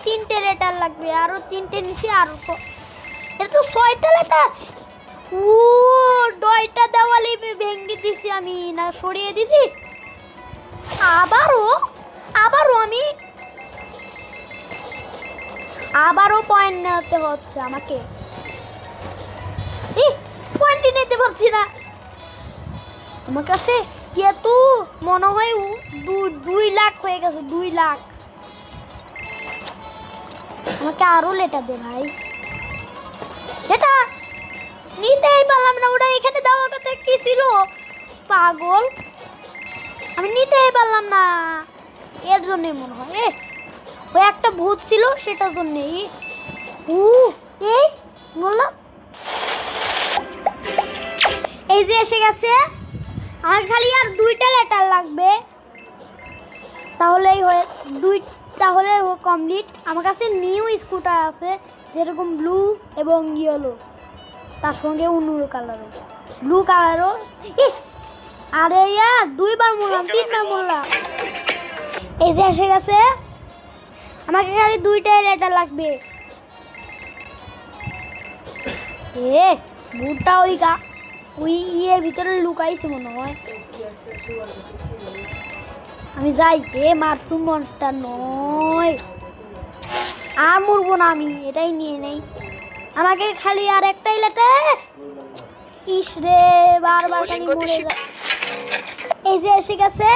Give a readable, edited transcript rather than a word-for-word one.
তিনটে লেটার লাগবে, আরো তিনটে নিচে আরো এটা তো 6টা লেটার। ও 9টা দেওয়ালে ভেঙে দিছি আমি, না সরিয়ে দিছি। আবারও পয়েন্ট নিতে হচ্ছে আমাকে। পয়েন্টই নিতে পারছি না। আমার কাছে এত মনে হয় 2 লাখ হয়ে গেছে, 2 লাখ। আমাকে আরো লেটার দে ভাই। এটা নিতেই পারলাম না, ওটা এখানে দেওয়ার কথা কি ছিল পাগল, আমি নিতেই পারলাম না। এর জন্যই মনে হয় ওই একটা ভূত ছিল সেটার জন্যই। এই বললাম এই যে এসে গেছে। আর খালি আর 2টা লেটার লাগবে, তাহলেই হয়ে তাহলে কমপ্লিট। আমার কাছে নিউ স্কুটার আছে, যেরকম ব্লু এবং ইয়েলো, তার সঙ্গে অন্য কালারও, ব্লু কালারও। আরে ইয়ার 2বার বললাম, 3বার বললাম। এই যে এসে গেছে। আমাকে খালি 2টাই লেটার লাগবে। ভুট্টা ওই ইয়ের ভিতরে লুকাইছে মনে হয়। আমি যাই, মারসুম মনস্টার নয়, আর মরবো না আমি, এটাই নিয়ে নেই। আমাকে খালি আর একটাই লেটার। ইস রে, বারবার খালি মরে যায়। এই যে এসে গেছে।